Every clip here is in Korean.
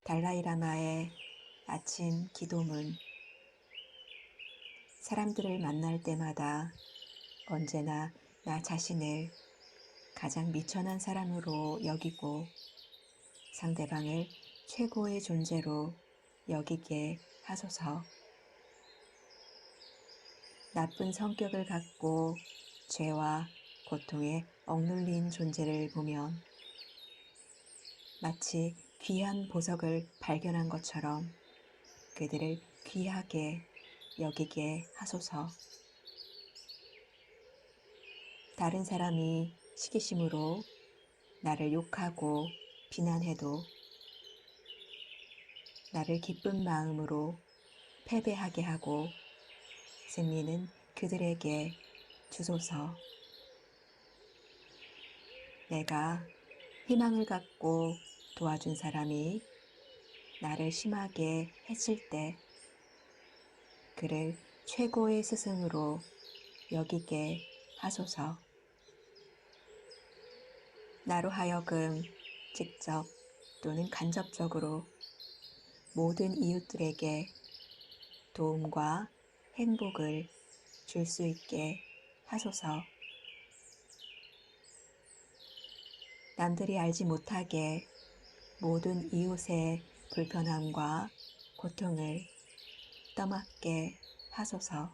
달라이라마의 아침 기도문. 사람들을 만날 때마다 언제나 나 자신을 가장 미천한 사람으로 여기고 상대방을 최고의 존재로 여기게 하소서. 나쁜 성격을 갖고 죄와 고통에 억눌린 존재를 보면 마치 귀한 보석을 발견한 것처럼 그들을 귀하게 여기게 하소서. 다른 사람이 시기심으로 나를 욕하고 비난해도 나를 기쁜 마음으로 패배하게 하고 승리는 그들에게 주소서. 내가 희망을 갖고 도와준 사람이 나를 심하게 해칠 때 그를 최고의 스승으로 여기게 하소서. 나로 하여금 직접 또는 간접적으로 모든 이웃들에게 도움과 행복을 줄 수 있게 하소서. 남들이 알지 못하게 모든 이웃의 불편함과 고통을 떠맡게 하소서.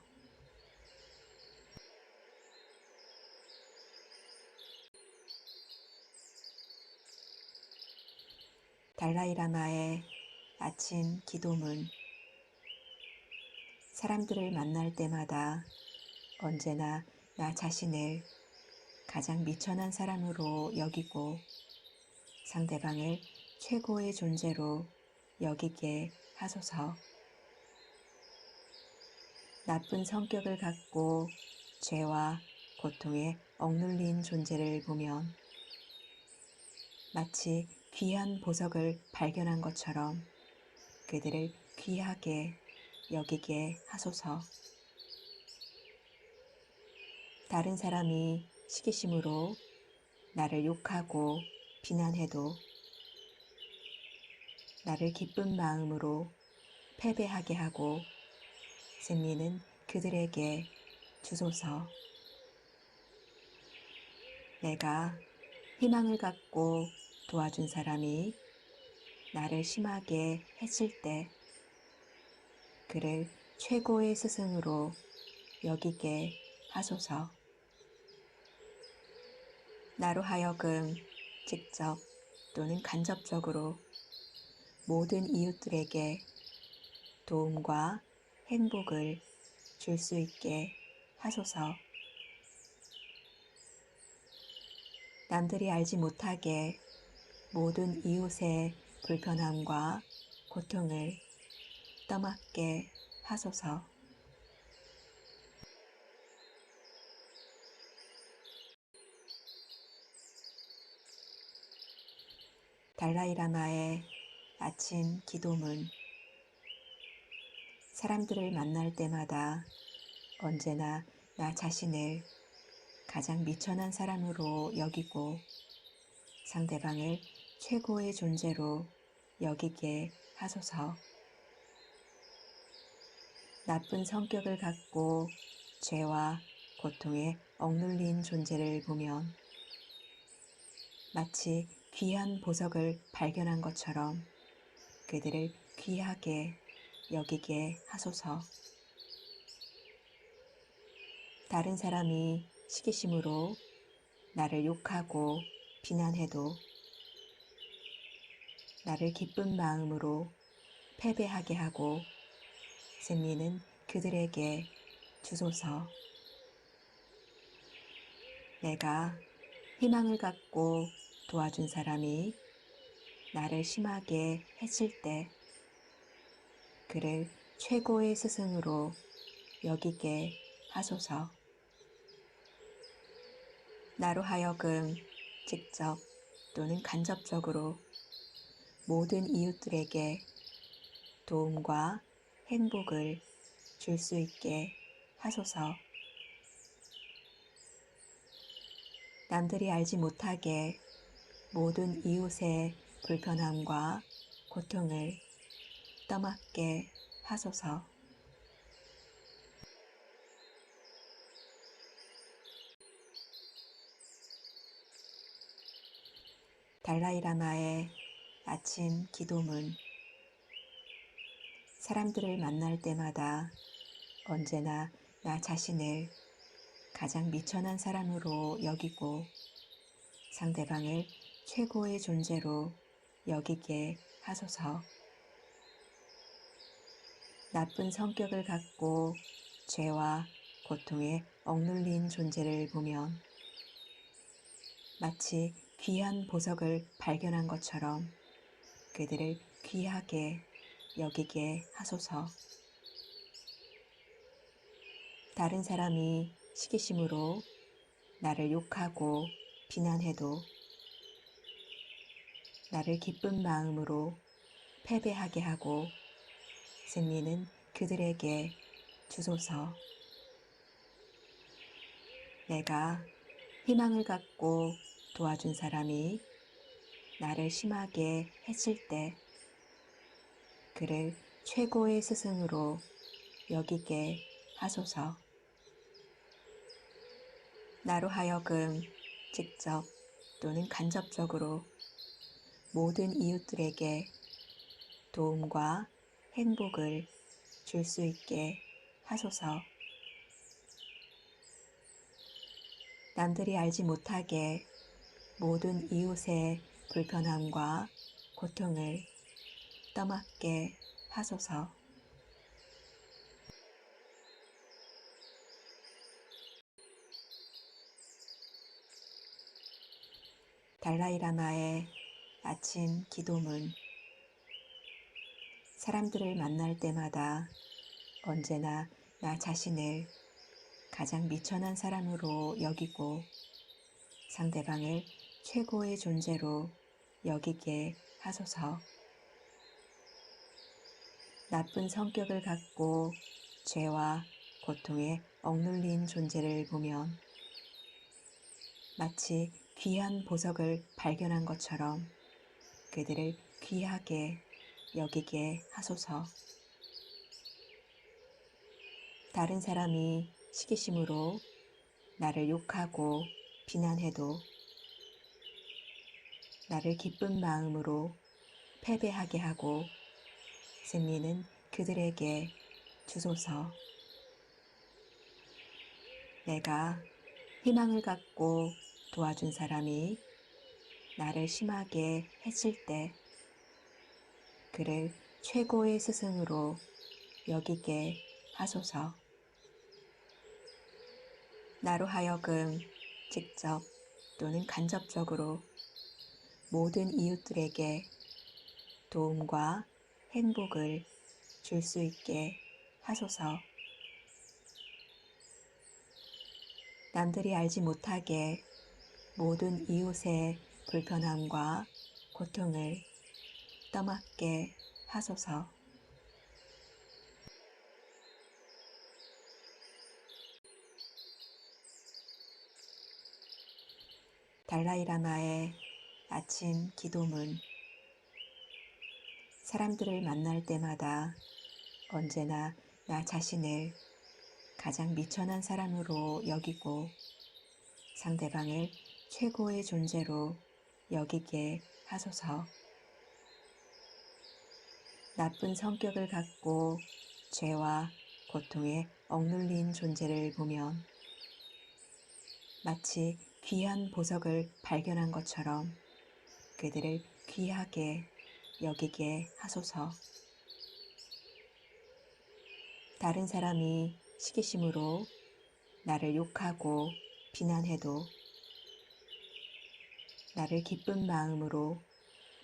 달라이라마의 아침 기도문. 사람들을 만날 때마다 언제나 나 자신을 가장 미천한 사람으로 여기고 상대방을 최고의 존재로 여기게 하소서. 나쁜 성격을 갖고 죄와 고통에 억눌린 존재를 보면 마치 귀한 보석을 발견한 것처럼 그들을 귀하게 여기게 하소서. 다른 사람이 시기심으로 나를 욕하고 비난해도 나를 기쁜 마음으로 패배하게 하고 승리는 그들에게 주소서. 내가 희망을 갖고 도와준 사람이 나를 심하게 해칠 때 그를 최고의 스승으로 여기게 하소서. 나로 하여금 직접 또는 간접적으로 모든 이웃들에게 도움과 행복을 줄 수 있게 하소서. 남들이 알지 못하게 모든 이웃의 불편함과 고통을 떠맡게 하소서. 달라이라마의 아침 기도문. 사람들을 만날 때마다 언제나 나 자신을 가장 미천한 사람으로 여기고 상대방을 최고의 존재로 여기게 하소서. 나쁜 성격을 갖고 죄와 고통에 억눌린 존재를 보면 마치 귀한 보석을 발견한 것처럼 그들을 귀하게 여기게 하소서. 다른 사람이 시기심으로 나를 욕하고 비난해도 나를 기쁜 마음으로 패배하게 하고 승리는 그들에게 주소서. 내가 희망을 갖고 도와준 사람이 나를 심하게 해칠 때 그를 최고의 스승으로 여기게 하소서. 나로 하여금 직접 또는 간접적으로 모든 이웃들에게 도움과 행복을 줄 수 있게 하소서. 남들이 알지 못하게 모든 이웃의 불편함과 고통을 떠맡게 하소서. 달라이라마의 아침 기도문. 사람들을 만날 때마다 언제나 나 자신을 가장 미천한 사람으로 여기고 상대방을 최고의 존재로 여기게 하소서. 나쁜 성격을 갖고 죄와 고통에 억눌린 존재를 보면 마치 귀한 보석을 발견한 것처럼 그들을 귀하게 여기게 하소서. 다른 사람이 시기심으로 나를 욕하고 비난해도 나를 기쁜 마음으로 패배하게 하고 승리는 그들에게 주소서. 내가 희망을 갖고 도와준 사람이 나를 심하게 했을 때 그를 최고의 스승으로 여기게 하소서. 나로 하여금 직접 또는 간접적으로 모든 이웃들에게 도움과 행복을 줄 수 있게 하소서. 남들이 알지 못하게 모든 이웃의 불편함과 고통을 떠맡게 하소서. 달라이라마의 아침 기도문. 사람들을 만날 때마다 언제나 나 자신을 가장 미천한 사람으로 여기고 상대방을 최고의 존재로 여기게 하소서. 나쁜 성격을 갖고 죄와 고통에 억눌린 존재를 보면 마치 귀한 보석을 발견한 것처럼 그들을 귀하게 여기게 하소서. 다른 사람이 시기심으로 나를 욕하고 비난해도 나를 기쁜 마음으로 패배하게 하고 승리는 그들에게 주소서. 내가 희망을 갖고 도와준 사람이 나를 심하게 했을 때 그를 최고의 스승으로 여기게 하소서. 나로 하여금 직접 또는 간접적으로 모든 이웃들에게 도움과 행복을 줄 수 있게 하소서. 남들이 알지 못하게 모든 이웃의 불편함과 고통을 떠맡게 하소서. 달라이라마의 아침 기도문. 사람들을 만날 때마다 언제나 나 자신을 가장 미천한 사람으로 여기고 상대방을 최고의 존재로 여기게 하소서. 나쁜 성격을 갖고 죄와 고통에 억눌린 존재를 보면 마치 귀한 보석을 발견한 것처럼 그들을 귀하게 여기게 하소서. 다른 사람이 시기심으로 나를 욕하고 비난해도 나를 기쁜 마음으로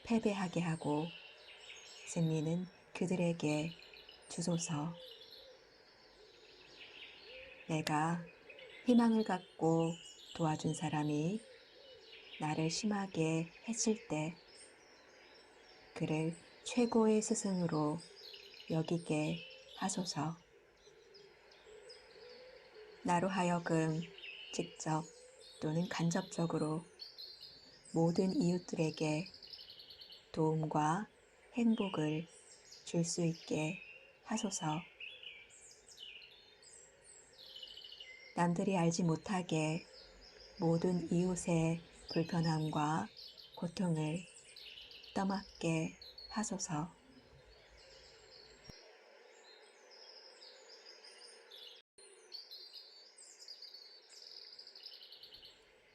패배하게 하고 승리는 그들에게 주소서. 내가 희망을 갖고 도와준 사람이 나를 심하게 했을 때 그를 최고의 스승으로 여기게 하소서. 나로 하여금 직접 또는 간접적으로 모든 이웃들에게 도움과 행복을 줄 수 있게 하소서. 남들이 알지 못하게 모든 이웃의 불편함과 고통을 떠맡게 하소서.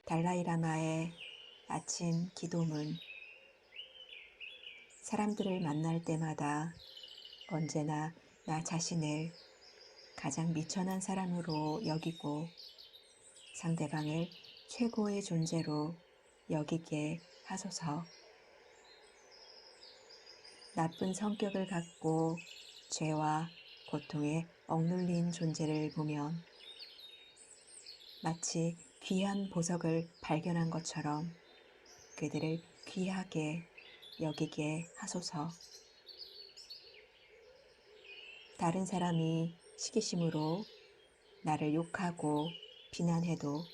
달라이라마의 아침 기도문. 사람들을 만날 때마다 언제나 나 자신을 가장 미천한 사람으로 여기고 상대방을 최고의 존재로 여기게 하소서. 나쁜 성격을 갖고 죄와 고통에 억눌린 존재를 보면 마치 귀한 보석을 발견한 것처럼 그들을 귀하게 여기게 하소서. 다른 사람이 시기심으로 나를 욕하고 비난해도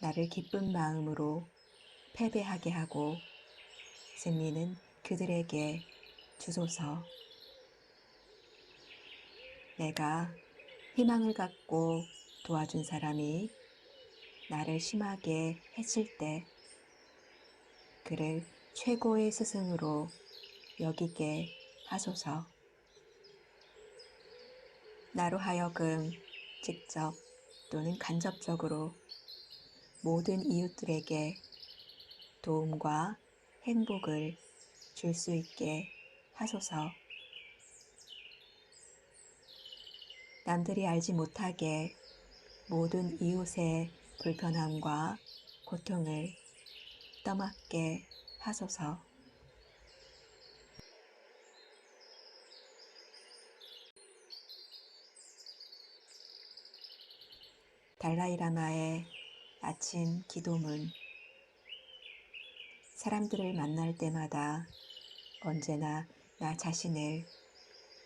나를 기쁜 마음으로 패배하게 하고 승리는 그들에게 주소서. 내가 희망을 갖고 도와준 사람이 나를 심하게 해칠 때 그를 최고의 스승으로 여기게 하소서. 나로 하여금 직접 또는 간접적으로 모든 이웃들에게 도움과 행복을 줄 수 있게 하소서. 남들이 알지 못하게 모든 이웃의 불편함과 고통을 떠맡게 하소서. 달라이라마의 아침 기도문. 사람들을 만날 때마다 언제나 나 자신을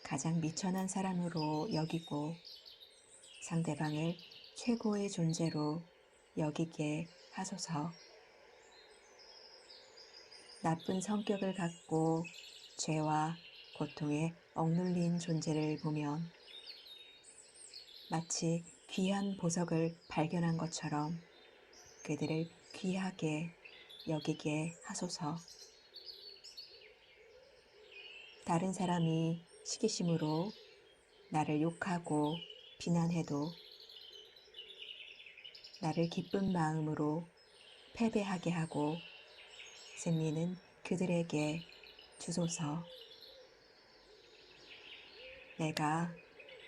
가장 미천한 사람으로 여기고 상대방을 최고의 존재로 여기게 하소서. 나쁜 성격을 갖고 죄와 고통에 억눌린 존재를 보면 마치 귀한 보석을 발견한 것처럼 그들을 귀하게 여기게 하소서. 다른 사람이 시기심으로 나를 욕하고 비난해도 나를 기쁜 마음으로 패배하게 하고 승리는 그들에게 주소서. 내가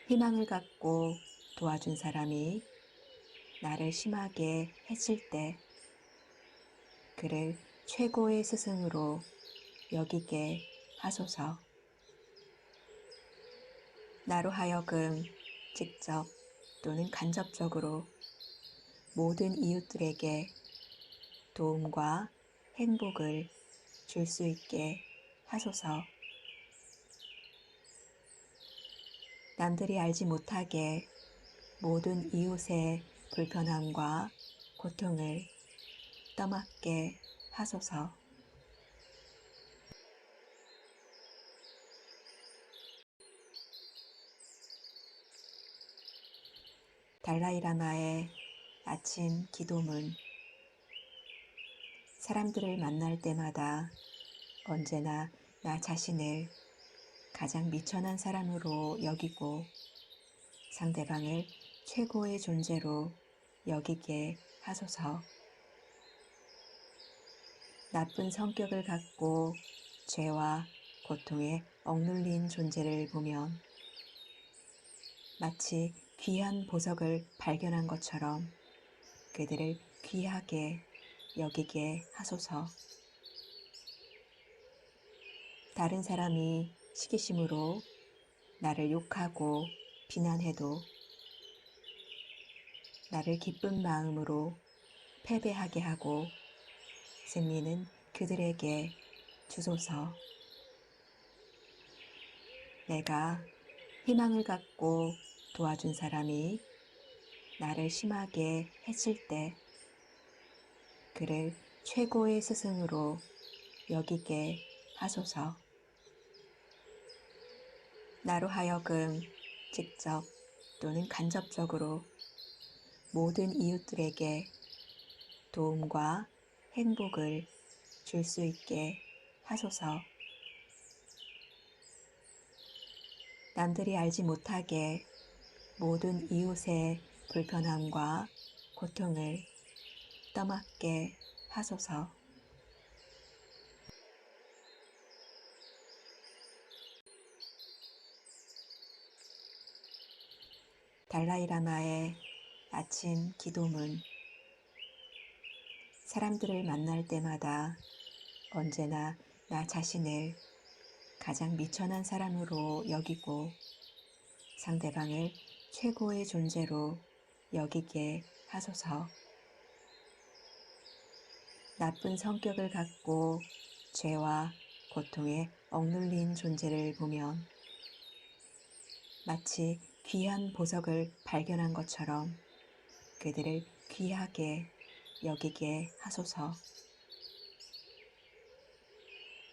희망을 갖고 도와준 사람이 나를 심하게 해칠 때 그를 최고의 스승으로 여기게 하소서. 나로 하여금 직접 또는 간접적으로 모든 이웃들에게 도움과 행복을 줄 수 있게 하소서. 남들이 알지 못하게 모든 이웃의 불편함과 고통을 떠맡게 하소서. 달라이라마의 아침 기도문. 사람들을 만날 때마다 언제나 나 자신을 가장 미천한 사람으로 여기고 상대방을 최고의 존재로 여기게 하소서. 나쁜 성격을 갖고 죄와 고통에 억눌린 존재를 보면 마치 귀한 보석을 발견한 것처럼 그들을 귀하게 여기게 하소서. 다른 사람이 시기심으로 나를 욕하고 비난해도 나를 기쁜 마음으로 패배하게 하고 승리는 그들에게 주소서. 내가 희망을 갖고 도와준 사람이 나를 심하게 해칠 때 그를 최고의 스승으로 여기게 하소서. 나로 하여금 직접 또는 간접적으로 모든 이웃들에게 도움과 행복을 줄 수 있게 하소서. 남들이 알지 못하게 모든 이웃의 불편함과 고통을 떠맡게 하소서. 달라이라마의 아침 기도문. 사람들을 만날 때마다 언제나 나 자신을 가장 미천한 사람으로 여기고 상대방을 최고의 존재로 여기게 하소서. 나쁜 성격을 갖고 죄와 고통에 억눌린 존재를 보면 마치 귀한 보석을 발견한 것처럼 그들을 귀하게 여기게 하소서.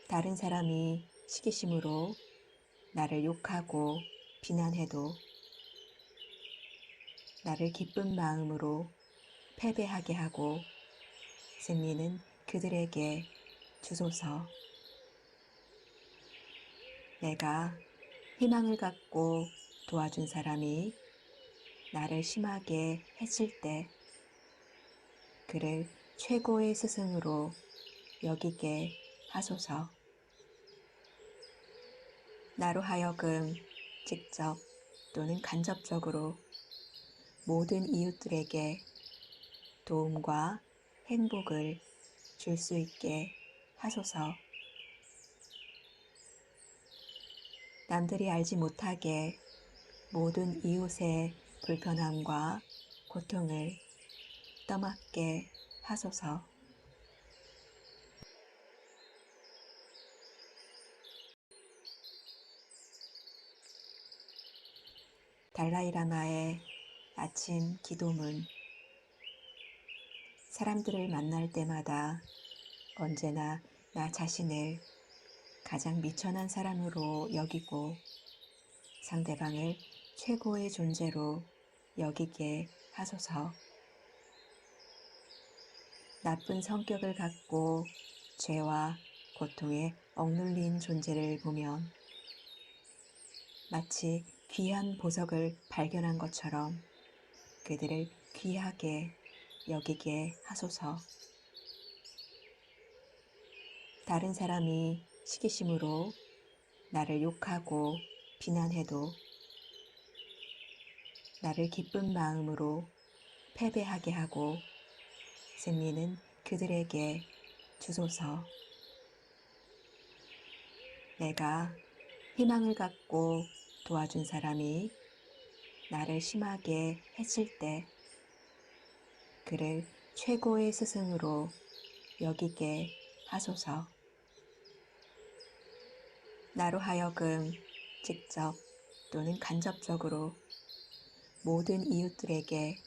다른 사람이 시기심으로 나를 욕하고 비난해도 나를 기쁜 마음으로 패배하게 하고 승리는 그들에게 주소서. 내가 희망을 갖고 도와준 사람이 나를 심하게 해칠 때 그를 최고의 스승으로 여기게 하소서. 나로 하여금 직접 또는 간접적으로 모든 이웃들에게 도움과 행복을 줄 수 있게 하소서. 남들이 알지 못하게 모든 이웃의 불편함과 고통을 떠맡게 하소서. 달라이라마의 아침 기도문. 사람들을 만날 때마다 언제나 나 자신을 가장 미천한 사람으로 여기고 상대방을 최고의 존재로 여기게 하소서. 나쁜 성격을 갖고 죄와 고통에 억눌린 존재를 보면 마치 귀한 보석을 발견한 것처럼 그들을 귀하게 여기게 하소서. 다른 사람이 시기심으로 나를 욕하고 비난해도 나를 기쁜 마음으로 패배하게 하고 승리는 그들에게 주소서. 내가 희망을 갖고 도와준 사람이 나를 심하게 해칠 때 그를 최고의 스승으로 여기게 하소서. 나로 하여금 직접 또는 간접적으로 모든 이웃들에게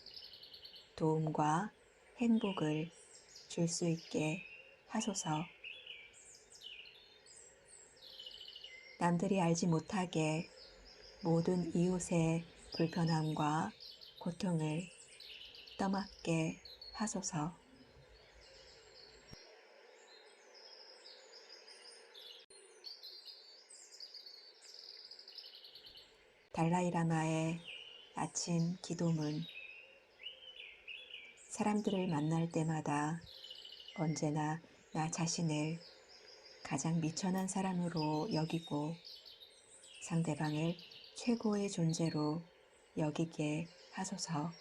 도움과 행복을 줄 수 있게 하소서. 남들이 알지 못하게 모든 이웃의 불편함과 고통을 떠맡게 하소서. 달라이라마의 아침 기도문. 사람들을 만날 때마다 언제나 나 자신을 가장 미천한 사람으로 여기고 상대방을 최고의 존재로 여기게 하소서.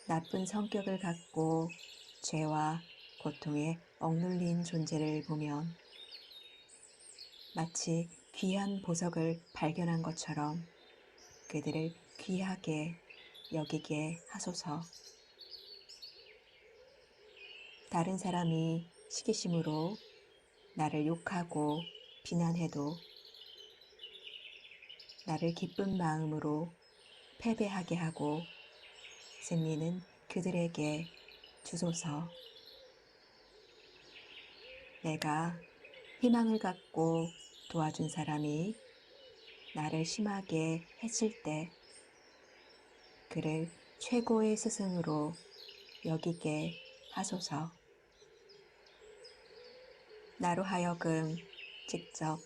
나쁜 성격을 갖고 죄와 고통에 억눌린 존재를 보면 마치 귀한 보석을 발견한 것처럼 그들을 귀하게 여기게 하소서. 다른 사람이 시기심으로 나를 욕하고 비난해도 나를 기쁜 마음으로 패배하게 하고 승리는 그들에게 주소서. 내가 희망을 갖고 도와준 사람이 나를 심하게 해칠 때 그를 최고의 스승으로 여기게 하소서. 나로 하여금 직접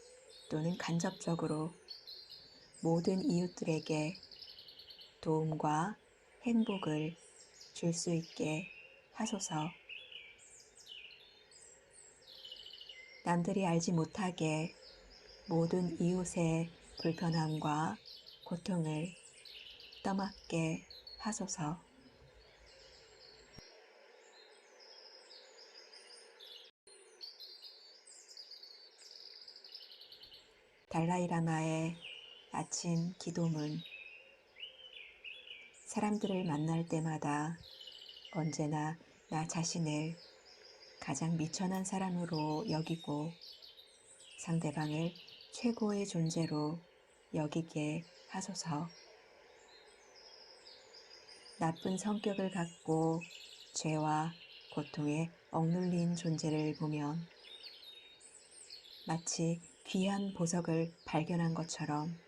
또는 간접적으로 모든 이웃들에게 도움과 행복을 줄 수 있게 하소서. 남들이 알지 못하게 모든 이웃의 불편함과 고통을 떠맡게 하소서. 달라이라마의 아침 기도문. 사람들을 만날 때마다 언제나 나 자신을 가장 미천한 사람으로 여기고 상대방을 최고의 존재로 여기게 하소서. 나쁜 성격을 갖고 죄와 고통에 억눌린 존재를 보면 마치 귀한 보석을 발견한 것처럼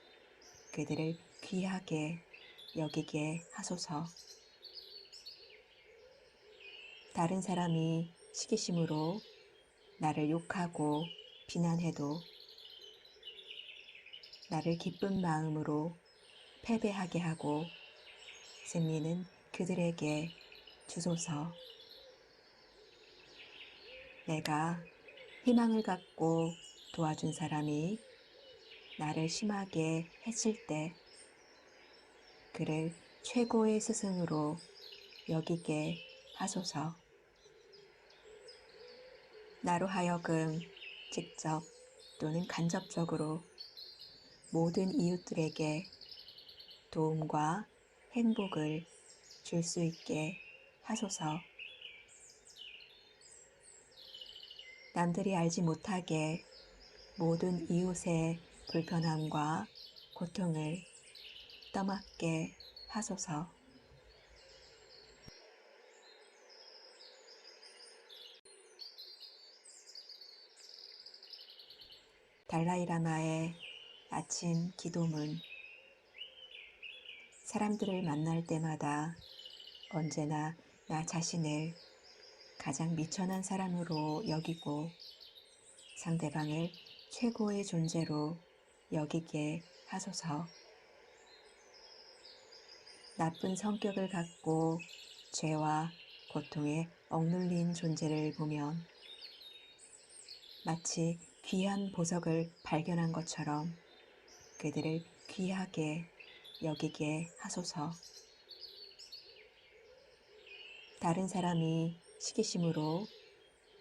그들을 귀하게 여기게 하소서. 다른 사람이 시기심으로 나를 욕하고 비난해도 나를 기쁜 마음으로 패배하게 하고 승리는 그들에게 주소서. 내가 희망을 갖고 도와준 사람이 나를 심하게 해칠 때 그를 최고의 스승으로 여기게 하소서. 나로 하여금 직접 또는 간접적으로 모든 이웃들에게 도움과 행복을 줄 수 있게 하소서. 남들이 알지 못하게 모든 이웃의 불편함과 고통을 떠맡게 하소서. 달라이라마의 아침 기도문. 사람들을 만날 때마다 언제나 나 자신을 가장 미천한 사람으로 여기고 상대방을 최고의 존재로 여기게 하소서. 나쁜 성격을 갖고 죄와 고통에 억눌린 존재를 보면 마치 귀한 보석을 발견한 것처럼 그들을 귀하게 여기게 하소서. 다른 사람이 시기심으로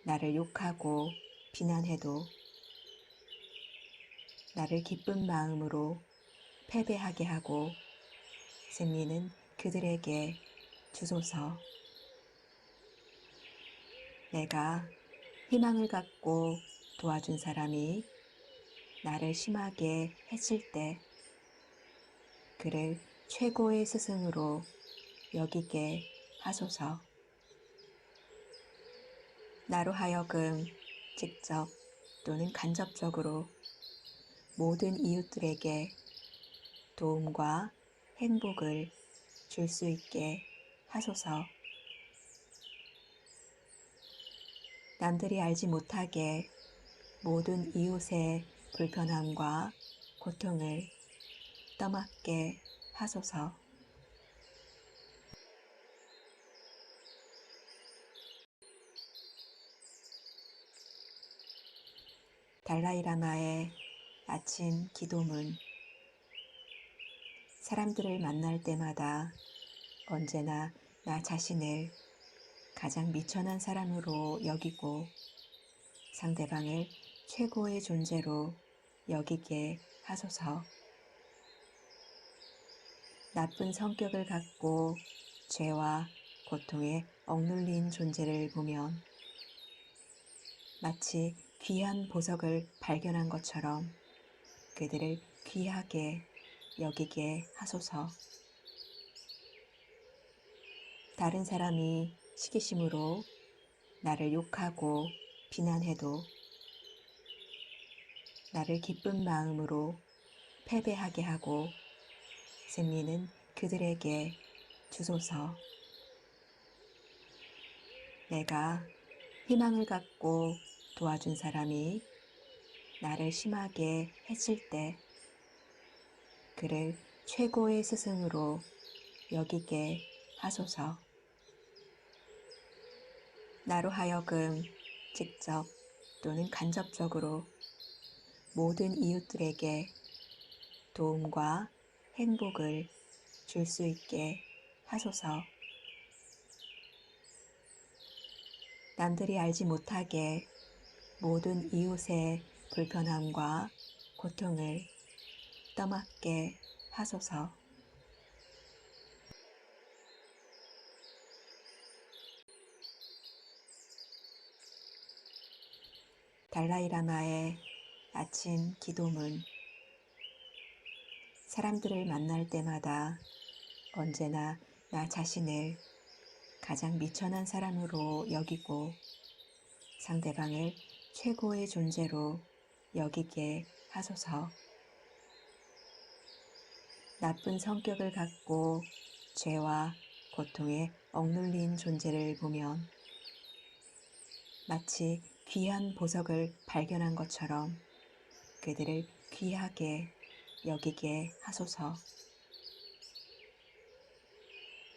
나를 욕하고 비난해도 나를 기쁜 마음으로 패배하게 하고 승리는 그들에게 주소서. 내가 희망을 갖고 도와준 사람이 나를 심하게 해칠 때 그를 최고의 스승으로 여기게 하소서. 나로 하여금 직접 또는 간접적으로 모든 이웃들에게 도움과 행복을 줄 수 있게 하소서. 남들이 알지 못하게 모든 이웃의 불편함과 고통을 떠맡게 하소서. 달라이라마의 아침 기도문. 사람들을 만날 때마다 언제나 나 자신을 가장 미천한 사람으로 여기고 상대방을 최고의 존재로 여기게 하소서. 나쁜 성격을 갖고 죄와 고통에 억눌린 존재를 보면 마치 귀한 보석을 발견한 것처럼 그들을 귀하게 여기게 하소서. 다른 사람이 시기심으로 나를 욕하고 비난해도 나를 기쁜 마음으로 패배하게 하고 승리는 그들에게 주소서. 내가 희망을 갖고 도와준 사람이 나를 심하게 해칠 때 그를 최고의 스승으로 여기게 하소서. 나로 하여금 직접 또는 간접적으로 모든 이웃들에게 도움과 행복을 줄 수 있게 하소서. 남들이 알지 못하게 모든 이웃의 불편함과 고통을 떠맡게 하소서. 달라이라마의 아침 기도문. 사람들을 만날 때마다 언제나 나 자신을 가장 미천한 사람으로 여기고 상대방을 최고의 존재로 여기게 하소서. 나쁜 성격을 갖고 죄와 고통에 억눌린 존재를 보면 마치 귀한 보석을 발견한 것처럼 그들을 귀하게 여기게 하소서.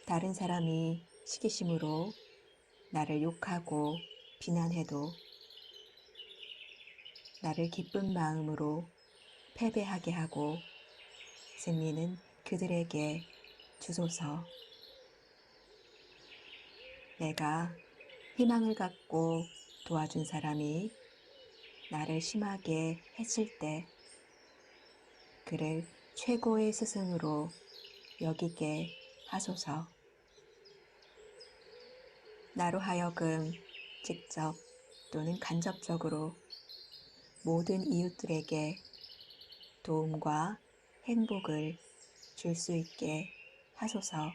다른 사람이 시기심으로 나를 욕하고 비난해도 나를 기쁜 마음으로 패배하게 하고 승리는 그들에게 주소서. 내가 희망을 갖고 도와준 사람이 나를 심하게 해칠 때 그를 최고의 스승으로 여기게 하소서. 나로 하여금 직접 또는 간접적으로 모든 이웃들에게 도움과 행복을 줄 수 있게 하소서.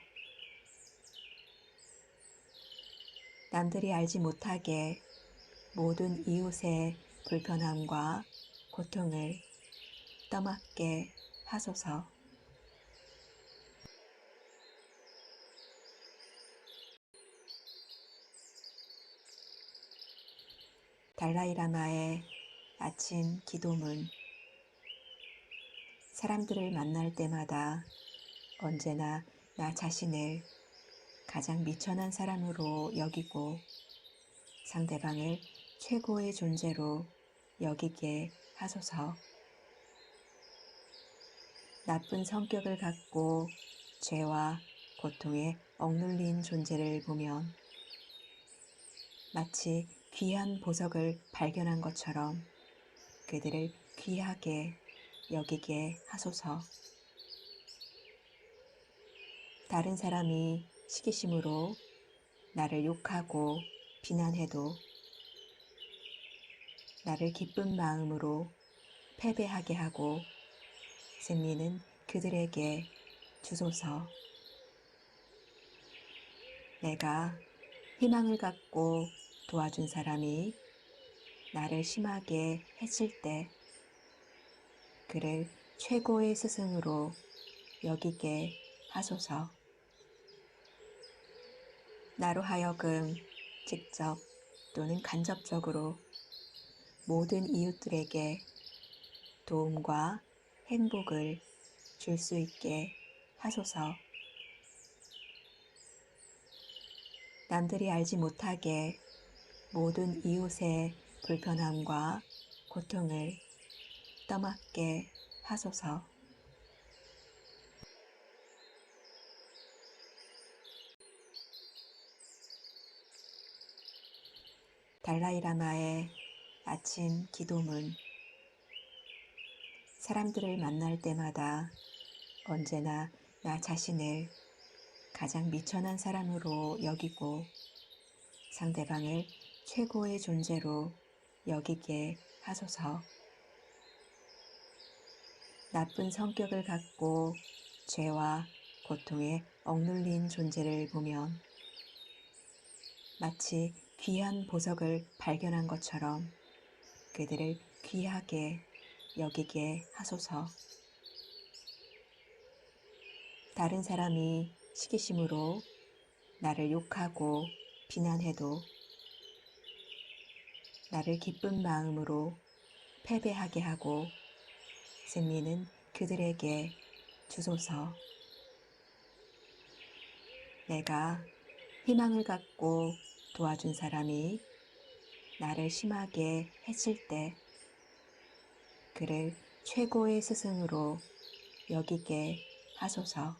남들이 알지 못하게 모든 이웃의 불편함과 고통을 떠맡게 하소서. 달라이라마의 아침 기도문. 사람들을 만날 때마다 언제나 나 자신을 가장 미천한 사람으로 여기고 상대방을 최고의 존재로 여기게 하소서. 나쁜 성격을 갖고 죄와 고통에 억눌린 존재를 보면 마치 귀한 보석을 발견한 것처럼 그들을 귀하게 여기게 하소서. 다른 사람이 시기심으로 나를 욕하고 비난해도 나를 기쁜 마음으로 패배하게 하고 승리는 그들에게 주소서. 내가 희망을 갖고 도와준 사람이 나를 심하게 해칠 때 그를 최고의 스승으로 여기게 하소서. 나로 하여금 직접 또는 간접적으로 모든 이웃들에게 도움과 행복을 줄 수 있게 하소서. 남들이 알지 못하게 모든 이웃의 불편함과 고통을 떠맡게 하소서. 달라이라마의 아침 기도문. 사람들을 만날 때마다 언제나 나 자신을 가장 미천한 사람으로 여기고 상대방을 최고의 존재로 여기게 하소서. 나쁜 성격을 갖고 죄와 고통에 억눌린 존재를 보면 마치 귀한 보석을 발견한 것처럼 그들을 귀하게 여기게 하소서. 다른 사람이 시기심으로 나를 욕하고 비난해도 나를 기쁜 마음으로 패배하게 하고 승리는 그들에게 주소서. 내가 희망을 갖고 도와준 사람이 나를 심하게 해칠 때 그를 최고의 스승으로 여기게 하소서.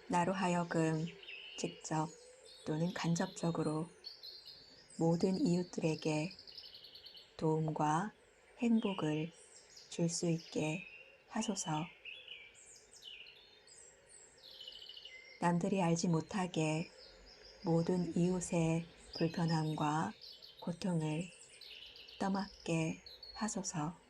나로 하여금 직접 또는 간접적으로 모든 이웃들에게 도움과 행복을 줄 수 있게 하소서. 남들이 알지 못하게 모든 이웃의 불편함과 고통을 떠맡게 하소서.